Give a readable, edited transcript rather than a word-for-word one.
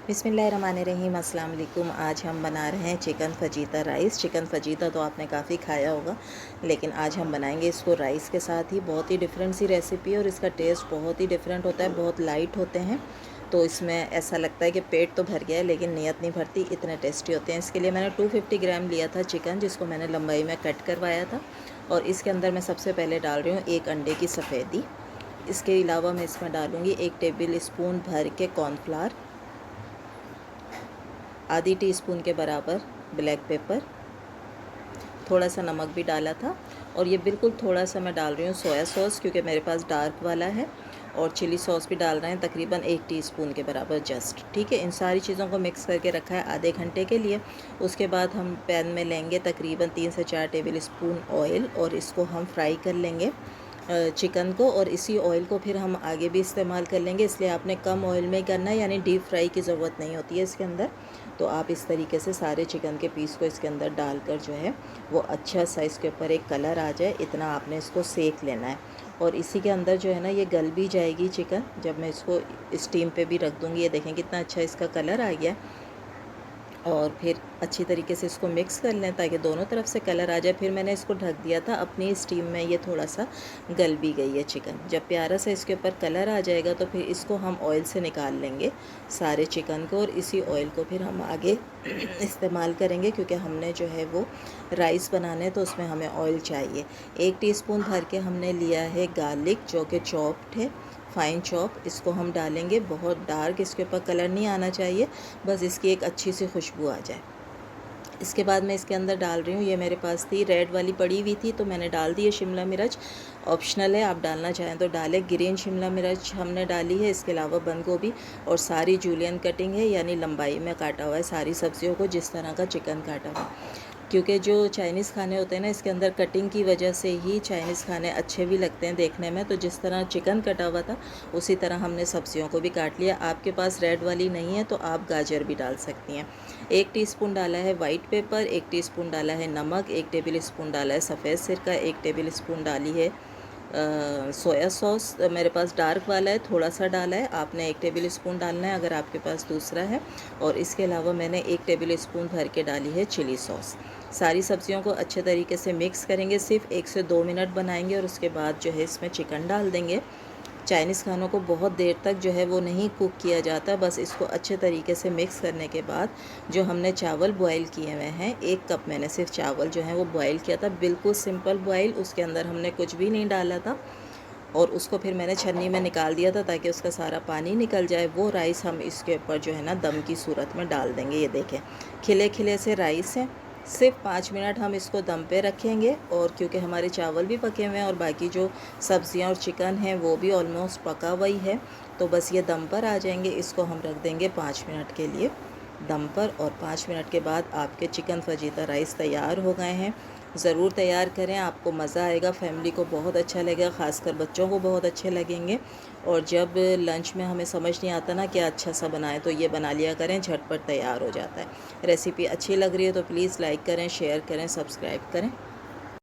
बिस्मिल्लाहिर्रहमानिर्रहीम, अस्सलाम वालेकुम। आज हम बना रहे हैं chicken fajita rice. Chicken fajita तो आपने काफ़ी खाया होगा, लेकिन आज हम बनाएंगे इसको राइस के साथ ही। बहुत ही डिफरेंट सी रेसिपी है और इसका टेस्ट बहुत ही डिफरेंट होता है, बहुत लाइट होते हैं। तो इसमें ऐसा लगता है कि पेट तो भर गया है लेकिन नीयत नहीं भरती, इतने टेस्टी होते हैं। इसके लिए मैंने 250 ग्राम लिया था चिकन, जिसको मैंने लंबाई में कट करवाया था। और इसके अंदर मैं सबसे पहले डाल रही हूँ 1 अंडे की सफ़ेदी। इसके अलावा मैं इसमें डालूँगी 1 टेबल स्पून भर के कॉर्नफ्लावर, आधी टीस्पून के बराबर ब्लैक पेपर, थोड़ा सा नमक भी डाला था। और ये बिल्कुल थोड़ा सा मैं डाल रही हूँ सोया सॉस, क्योंकि मेरे पास डार्क वाला है। और चिली सॉस भी डाल रहे हैं तकरीबन 1 टीस्पून के बराबर जस्ट। ठीक है, इन सारी चीज़ों को मिक्स करके रखा है आधे घंटे के लिए। उसके बाद हम पैन में लेंगे तकरीबन 3 से 4 टेबल स्पून ऑयल और इसको हम फ्राई कर लेंगे चिकन को। और इसी ऑयल को फिर हम आगे भी इस्तेमाल कर लेंगे, इसलिए आपने कम ऑयल में ही करना है, यानी डीप फ्राई की ज़रूरत नहीं होती है इसके अंदर। तो आप इस तरीके से सारे चिकन के पीस को इसके अंदर डालकर जो है वो अच्छा सा इसके ऊपर एक कलर आ जाए, इतना आपने इसको सेक लेना है। और इसी के अंदर जो है ना ये गल भी जाएगी चिकन, जब मैं इसको स्टीम पे भी रख दूँगी। ये देखें कितना अच्छा इसका कलर आ गया। और फिर अच्छी तरीके से इसको मिक्स कर लें ताकि दोनों तरफ से कलर आ जाए। फिर मैंने इसको ढक दिया था अपनी स्टीम में, ये थोड़ा सा गल भी गई है चिकन। जब प्यारा सा इसके ऊपर कलर आ जाएगा तो फिर इसको हम ऑयल से निकाल लेंगे सारे चिकन को, और इसी ऑयल को फिर हम आगे इस्तेमाल करेंगे, क्योंकि हमने जो है वो राइस बनाने तो उसमें हमें ऑयल चाहिए। 1 टीस्पून भर के हमने लिया है गार्लिक, जो कि चॉप्ड है, फ़ाइन चॉप। इसको हम डालेंगे, बहुत डार्क इसके ऊपर कलर नहीं आना चाहिए, बस इसकी एक अच्छी सी खुशबू आ जाए। इसके बाद मैं इसके अंदर डाल रही हूँ, ये मेरे पास थी रेड वाली पड़ी हुई थी तो मैंने डाल दी है शिमला मिर्च। ऑप्शनल है, आप डालना चाहें तो डालें। ग्रीन शिमला मिर्च हमने डाली है, इसके अलावा बंद गोभी और सारी जूलियन कटिंग है, यानी लंबाई में काटा हुआ है सारी सब्जियों को, जिस तरह का चिकन काटा हुआ है। क्योंकि जो चाइनीज़ खाने होते हैं ना, इसके अंदर कटिंग की वजह से ही चाइनीज़ खाने अच्छे भी लगते हैं देखने में। तो जिस तरह चिकन कटा हुआ था उसी तरह हमने सब्जियों को भी काट लिया। आपके पास रेड वाली नहीं है तो आप गाजर भी डाल सकती हैं। 1 टीस्पून डाला है वाइट पेपर, 1 टीस्पून डाला है नमक, 1 टेबल स्पून डाला है सफ़ेद सिरका, 1 टेबल स्पून डाली है सोया सॉस। मेरे पास डार्क वाला है, थोड़ा सा डाला है, आपने 1 टेबल स्पून डालना है अगर आपके पास दूसरा है। और इसके अलावा मैंने 1 टेबल स्पून भर के डाली है चिली सॉस। सारी सब्जियों को अच्छे तरीके से मिक्स करेंगे, सिर्फ 1 से 2 मिनट बनाएंगे और उसके बाद जो है इसमें चिकन डाल देंगे। चाइनीज़ खानों को बहुत देर तक जो है वो नहीं कुक किया जाता, बस इसको अच्छे तरीके से मिक्स करने के बाद जो हमने चावल बॉईल किए हुए हैं, 1 कप मैंने सिर्फ चावल जो है वो बॉईल किया था, बिल्कुल सिंपल बॉईल, उसके अंदर हमने कुछ भी नहीं डाला था। और उसको फिर मैंने छन्नी में निकाल दिया था ताकि उसका सारा पानी निकल जाए। वो राइस हम इसके ऊपर जो है ना दम की सूरत में डाल देंगे। ये देखें खिले खिले से राइस हैं। सिर्फ 5 मिनट हम इसको दम पे रखेंगे, और क्योंकि हमारे चावल भी पके हुए हैं और बाकी जो सब्ज़ियाँ और चिकन हैं वो भी ऑलमोस्ट पका हुआ ही है, तो बस ये दम पर आ जाएंगे। इसको हम रख देंगे 5 मिनट के लिए दम पर, और 5 मिनट के बाद आपके चिकन फजीता राइस तैयार हो गए हैं। ज़रूर तैयार करें, आपको मज़ा आएगा, फैमिली को बहुत अच्छा लगेगा, ख़ासकर बच्चों को बहुत अच्छे लगेंगे। और जब लंच में हमें समझ नहीं आता ना क्या अच्छा सा बनाएं, तो ये बना लिया करें, झटपट तैयार हो जाता है। रेसिपी अच्छी लग रही है तो प्लीज़ लाइक करें, शेयर करें, सब्सक्राइब करें।